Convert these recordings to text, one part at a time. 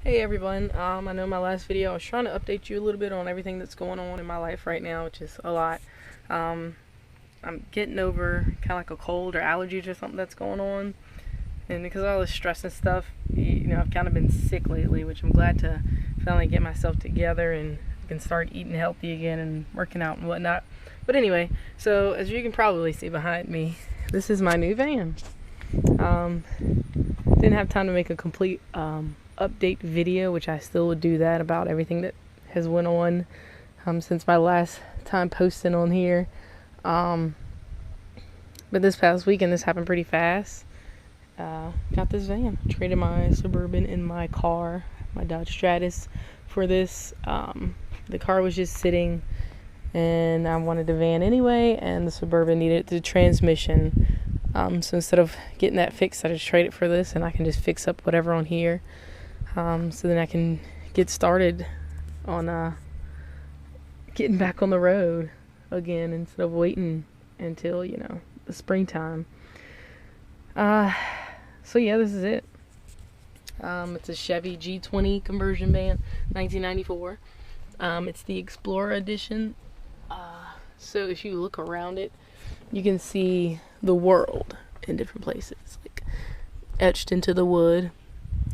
Hey everyone, I know my last video I was trying to update you a little bit on everything that's going on in my life right now, which is a lot. Um, I'm getting over kind of like a cold or allergies or something that's going on, and because of all the stress and stuff, I've kind of been sick lately, which I'm glad to finally get myself together and I can start eating healthy again and working out and whatnot. But anyway, so as you can probably see behind me, this is my new van. Didn't have time to make a complete update video, which I still would do that about everything that has went on since my last time posting on here. But this past weekend, this happened pretty fast. Got this van. Traded my Suburban and my car, my Dodge Stratus, for this. The car was just sitting, and I wanted the van anyway, and the Suburban needed the transmission. So instead of getting that fixed, I just trade it for this, and I can just fix up whatever on here. So then I can get started on getting back on the road again instead of waiting until, the springtime. So yeah, this is it. It's a Chevy G20 conversion van, 1994. It's the Explorer edition. So if you look around it, you can see the world in different places, like etched into the wood.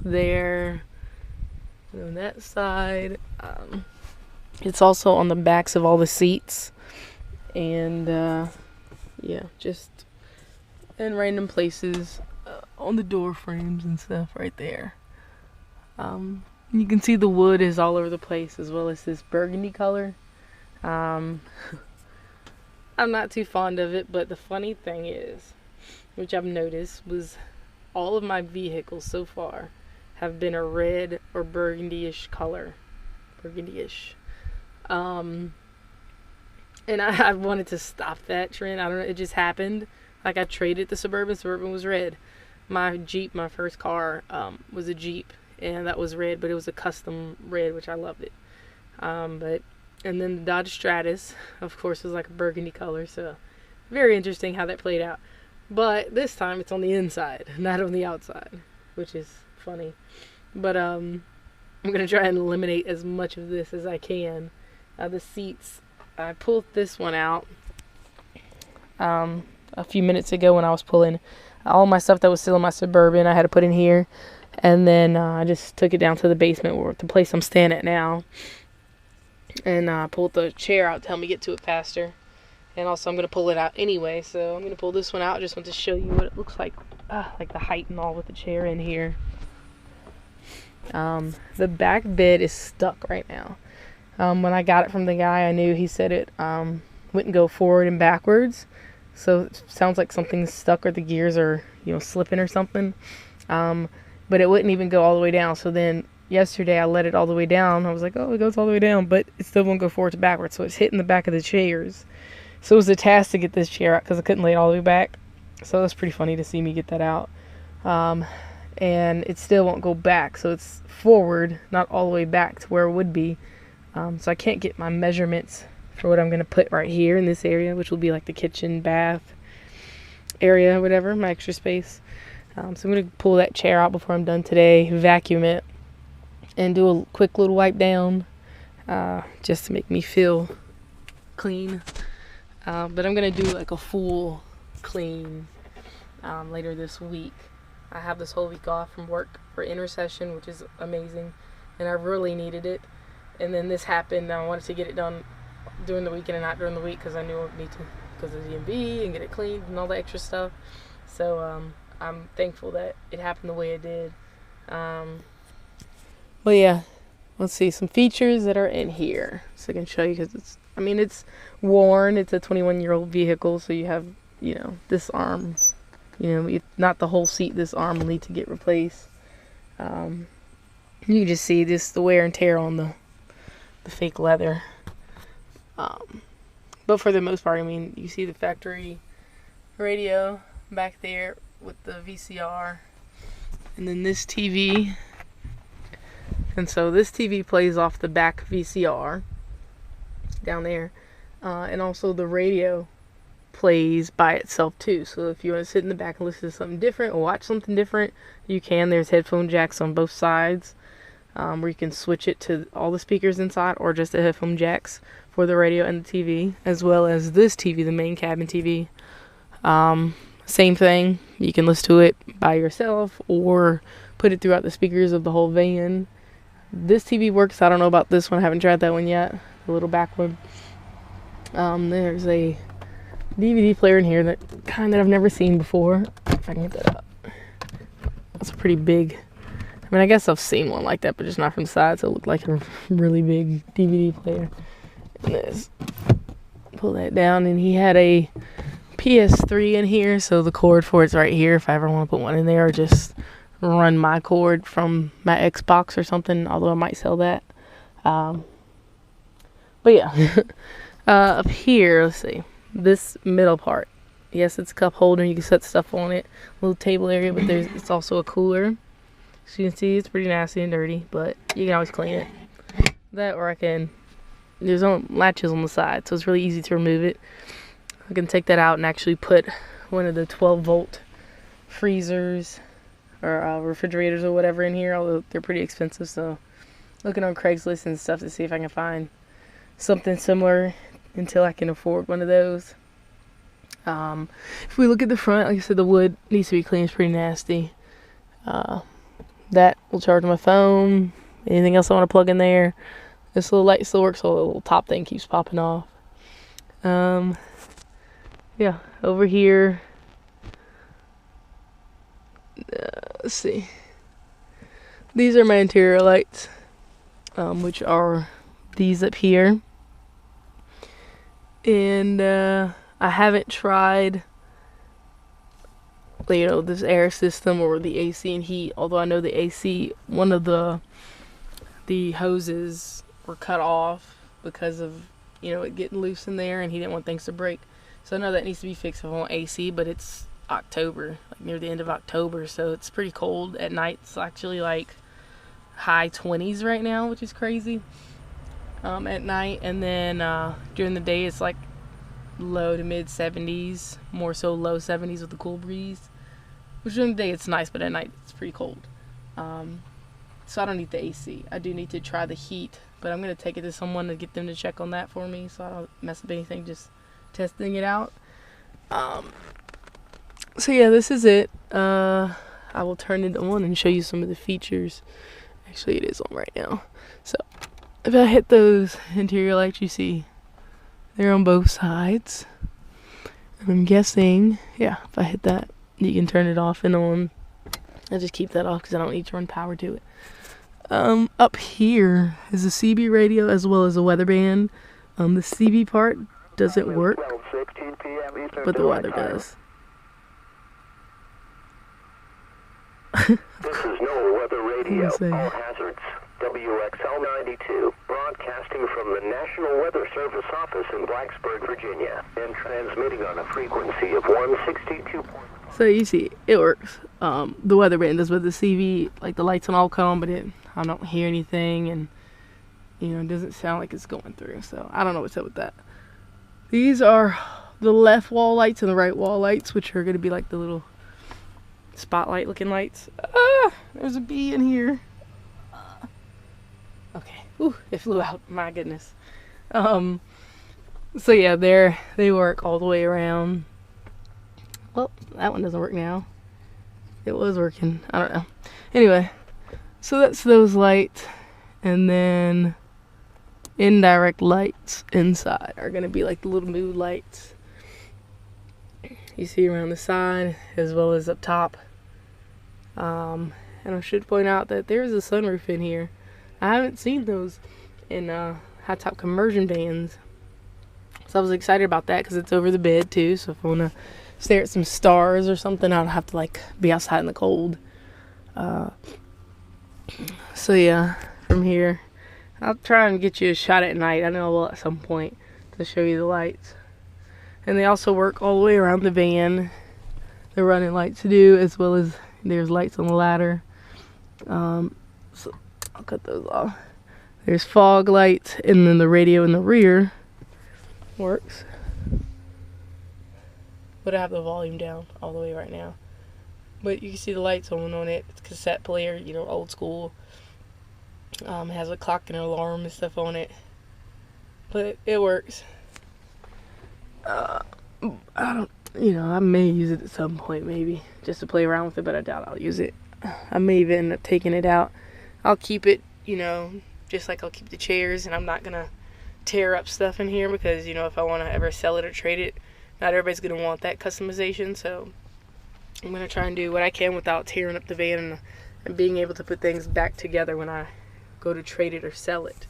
There, on that side, it's also on the backs of all the seats, and just in random places on the door frames and stuff right there. You can see the wood is all over the place, as well as this burgundy color. I'm not too fond of it, but the funny thing is, which I've noticed, was all of my vehicles so far have been a red or burgundy-ish color. Burgundy-ish. And I wanted to stop that trend. I don't know, it just happened. Like, I traded the Suburban. Suburban was red. My Jeep, my first car, was a Jeep, and that was red, but it was a custom red, which I loved it. And then the Dodge Stratus, of course, was like a burgundy color, so very interesting how that played out. But this time it's on the inside, not on the outside, which is funny. But I'm gonna try and eliminate as much of this as I can. The seats, I pulled this one out a few minutes ago when I was pulling all my stuff that was still in my Suburban. I had to put in here, and then I just took it down to the basement, or the place I'm staying at now, and pulled the chair out to help me get to it faster. And also I'm going to pull it out anyway, so I'm going to pull this one out. I just want to show you what it looks like the height and all with the chair in here. The back bed is stuck right now. When I got it from the guy I knew, he said it wouldn't go forward and backwards. So it sounds like something's stuck, or the gears are, slipping or something. But it wouldn't even go all the way down. So then yesterday I let it all the way down. I was like, oh, it goes all the way down, but it still won't go forward to backwards. So it's hitting the back of the chairs. So it was a task to get this chair out because I couldn't lay it all the way back. So it was pretty funny to see me get that out. And it still won't go back. So it's forward, not all the way back to where it would be. So I can't get my measurements for what I'm going to put right here in this area, which will be like the kitchen, bath area, whatever, my extra space. So I'm going to pull that chair out before I'm done today, vacuum it, and do a quick little wipe down just to make me feel clean. But I'm going to do like a full clean later this week. I have this whole week off from work for intercession, which is amazing, and I really needed it. And then this happened. I wanted to get it done during the weekend and not during the week because I knew I would need to, because of the DMV and get it cleaned and all the extra stuff. So I'm thankful that it happened the way it did. But yeah, let's see some features that are in here so I can show you, because it's worn. It's a 21-year-old vehicle, so you have, this arm, not the whole seat. This arm will need to get replaced. You can just see the wear and tear on the fake leather. But for the most part, you see the factory radio back there with the VCR, and then this TV. And so this TV plays off the back VCR down there, and also the radio plays by itself too. So if you want to sit in the back and listen to something different or watch something different, you can. There's headphone jacks on both sides. where you can switch it to all the speakers inside or just the headphone jacks for the radio and the TV, as well as this TV, the main cabin TV. Same thing, you can listen to it by yourself or put it throughout the speakers of the whole van. This TV works. I don't know about this one, I haven't tried that one yet, the little back one. There's a DVD player in here, that kind that I've never seen before. If I can get that up. That's a pretty big, I mean, I guess I've seen one like that, but just not from the side, so it looked like a really big DVD player. And this, pull that down, and he had a PS3 in here, so the cord for it's right here if I ever want to put one in there, or just run my cord from my Xbox or something, although I might sell that. But yeah, up here, let's see, this middle part, yes, it's a cup holder, you can set stuff on it, little table area, but it's also a cooler. So you can see it's pretty nasty and dirty, but you can always clean it. That, or there's no latches on the side, so it's really easy to remove it. I can take that out and actually put one of the 12-volt freezers or refrigerators or whatever in here, although they're pretty expensive. So looking on Craigslist and stuff to see if I can find something similar until I can afford one of those. If we look at the front, like I said, the wood needs to be cleaned. It's pretty nasty. That will charge my phone. Anything else I want to plug in there. This little light still works, so the little top thing keeps popping off. Yeah, over here, let's see, these are my interior lights, which are these up here, and I haven't tried, this air system or the AC and heat, although I know the AC, one of the hoses were cut off because of, it getting loose in there, and he didn't want things to break. So I know that needs to be fixed if I want AC, but it's October, like near the end of October, so it's pretty cold at night. It's actually like high 20s right now, which is crazy, at night. And then during the day it's like low to mid 70s, more so low 70s with the cool breeze, which during the day it's nice, but at night it's pretty cold. So I don't need the AC. I do need to try the heat, but I'm going to take it to someone to get them to check on that for me so I don't mess up anything, just testing it out. So yeah, this is it. I will turn it on and show you some of the features. Actually, it is on right now. So if I hit those interior lights, you see they're on both sides. And I'm guessing, yeah, if I hit that, you can turn it off and on. I just keep that off because I don't need to run power to it. Up here is a CB radio as well as a weather band. The CB part doesn't work, but the weather does. This is NOAA Weather Radio, all hazards, WXL 92, broadcasting from the National Weather Service office in Blacksburg, Virginia, and transmitting on a frequency of 162. So you see, it works. The weather band does, with the CV, like the lights on all come, but I don't hear anything, and it doesn't sound like it's going through. So I don't know what's up with that. These are the left wall lights and the right wall lights, which are going to be like the little spotlight looking lights. There's a bee in here. Okay. Ooh, it flew out. My goodness. So yeah, they work all the way around. Well, that one doesn't work now. It was working. I don't know. Anyway, so that's those lights, and then indirect lights inside are going to be like the little mood lights you see around the side as well as up top. And I should point out that there's a sunroof in here. I haven't seen those in high top conversion vans, so I was excited about that because it's over the bed too, so if I want to stare at some stars or something, I don't have to like be outside in the cold. So yeah, from here I'll try and get you a shot at night. I know I will at some point to show you the lights. And they also work all the way around the van. The running lights do, as well as there's lights on the ladder. So I'll cut those off. There's fog lights, and then the radio in the rear works. But I have the volume down all the way right now. But you can see the lights on it. It's a cassette player, old school. It has a clock and an alarm and stuff on it, but it works. I don't, I may use it at some point, maybe just to play around with it, but I doubt I'll use it. I may even end up taking it out. I'll keep it, just like I'll keep the chairs, and I'm not gonna tear up stuff in here because, if I want to ever sell it or trade it, not everybody's gonna want that customization. So I'm gonna try and do what I can without tearing up the van and being able to put things back together when I go to trade it or sell it.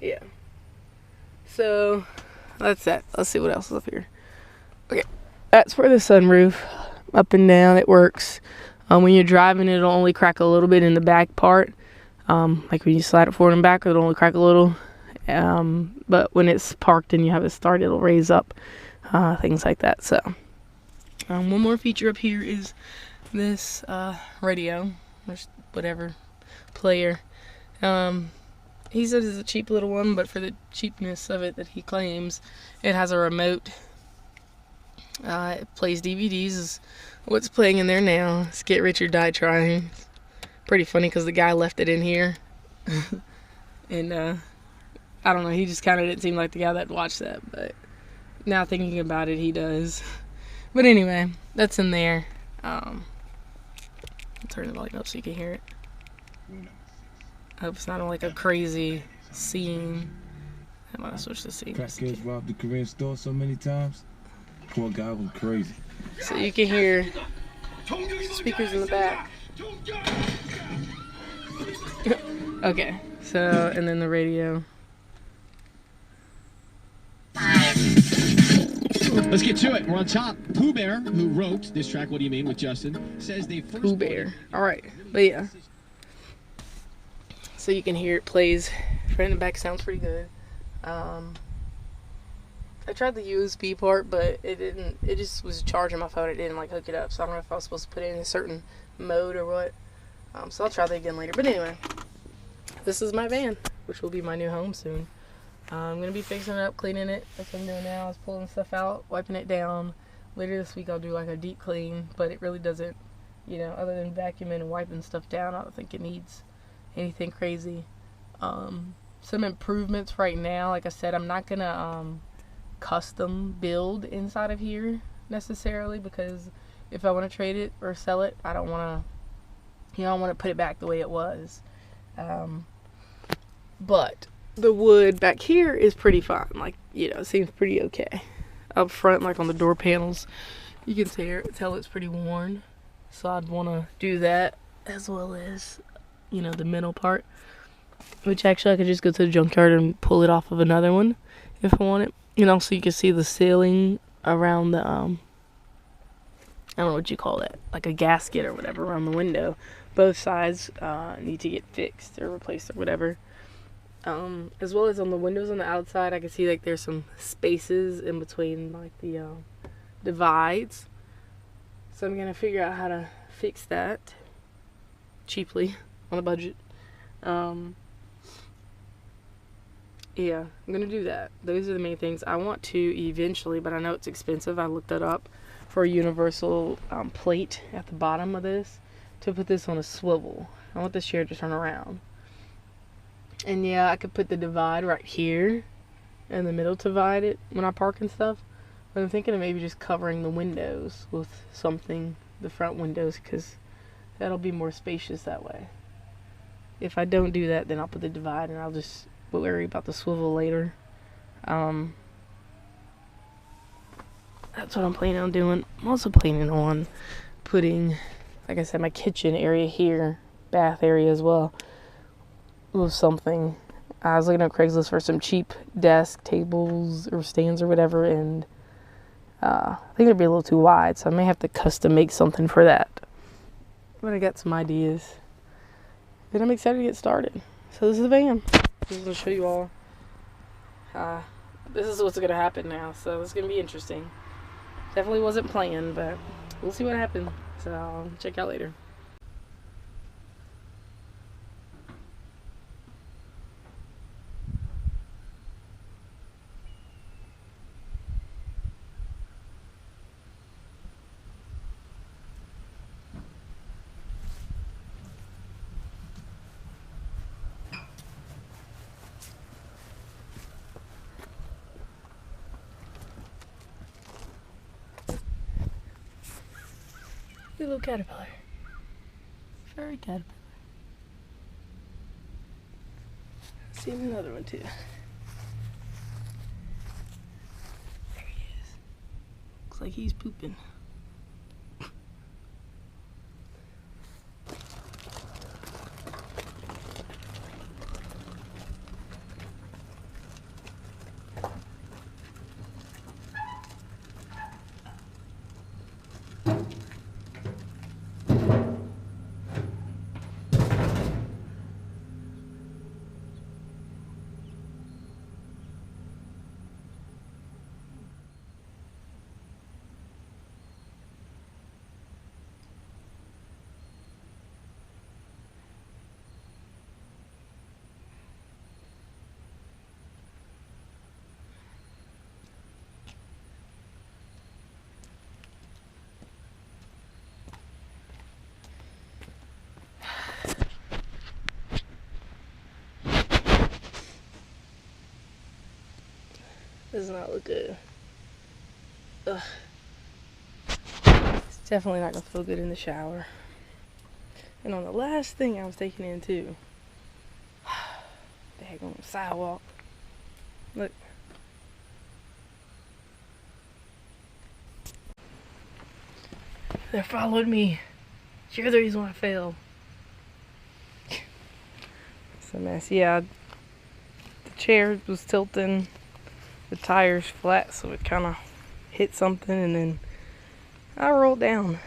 Yeah. So that's that. Let's see what else is up here. Okay, that's for the sunroof. Up and down, it works. When you're driving, it'll only crack a little bit in the back part. Like when you slide it forward and back, it'll only crack a little. But when it's parked and you have it started, it'll raise up. Things like that. So one more feature up here is this radio, or whatever player. He says it's a cheap little one, but for the cheapness of it that he claims, it has a remote. It plays DVDs, is what's playing in there now. It's Get Rich or Die Trying. It's pretty funny because the guy left it in here. And I don't know, he just kind of didn't seem like the guy that watched that, but now thinking about it, he does. But anyway, that's in there. I'll turn the volume up so you can hear it. I hope it's not like a crazy scene. I'm gonna switch the scene. Crackheads robbed the Korean store so many times. Poor guy was crazy. So you can hear speakers in the back. Okay, so, and then the radio. Let's get to it. We're on top. Pooh Bear, who wrote this track, What Do You Mean, with Justin, says they first... Pooh Bear. Alright, but yeah. So you can hear it plays. Front and back sounds pretty good. I tried the USB part, but it didn't. It just was charging my phone. It didn't like hook it up. So I don't know if I was supposed to put it in a certain mode or what. So I'll try that again later. But anyway, this is my van, which will be my new home soon. I'm going to be fixing it up, cleaning it. That's what I'm doing now, is pulling stuff out, wiping it down. Later this week I'll do like a deep clean, but it really doesn't, other than vacuuming and wiping stuff down, I don't think it needs anything crazy. Some improvements right now, like I said, I'm not going to custom build inside of here necessarily, because if I want to trade it or sell it, I don't want to, I want to put it back the way it was. But the wood back here is pretty fine. Like, it seems pretty okay. Up front, like on the door panels, you can tell it's pretty worn. So I'd want to do that, as well as, the middle part. Which actually I could just go to the junkyard and pull it off of another one if I want it. And also you can see the ceiling around the, I don't know what you call that, like a gasket or whatever around the window. Both sides need to get fixed or replaced or whatever. As well as on the windows on the outside, I can see like there's some spaces in between like the divides. So I'm gonna figure out how to fix that cheaply on a budget. Yeah, I'm gonna do that. Those are the main things. I want to eventually, but I know it's expensive. I looked it up for a universal plate at the bottom of this to put this on a swivel. I want this chair to turn around. And yeah, I could put the divide right here in the middle to divide it when I park and stuff. But I'm thinking of maybe just covering the windows with something, the front windows, because that'll be more spacious that way. If I don't do that, then I'll put the divide and I'll just worry about the swivel later. That's what I'm planning on doing. I'm also planning on putting, like I said, my kitchen area here, bath area as well, with something. I was looking at Craigslist for some cheap desk tables or stands or whatever, and I think it'd be a little too wide, so I may have to custom make something for that. But I got some ideas. Then I'm excited to get started. So this is the van. I'm going to show you all. This is what's going to happen now, so it's going to be interesting. Definitely wasn't planned, but we'll see what happens. So I'll check out later. The little caterpillar. Furry caterpillar. See another one too. There he is. Looks like he's pooping. Does not look good. Ugh. It's definitely not gonna feel good in the shower. And on the last thing I was taking in too. Daggone sidewalk. Look. They followed me. You're the reason why I failed. It's a mess. Yeah, the chair was tilting. The tire's flat, so it kind of hit something, and then I rolled down.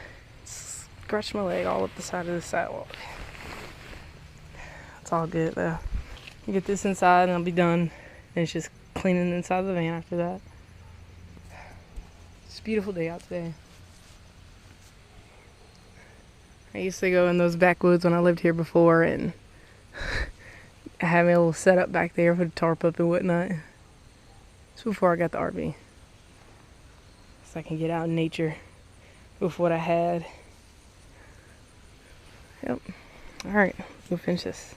Scratched my leg all up the side of the sidewalk. It's all good though. You get this inside and I'll be done. And it's just cleaning the inside of the van after that. It's a beautiful day out today. I used to go in those backwoods when I lived here before, and I had my little setup back there for the tarp up and whatnot. It's before I got the RV. So I can get out in nature with what I had. Yep. Alright, we'll finish this.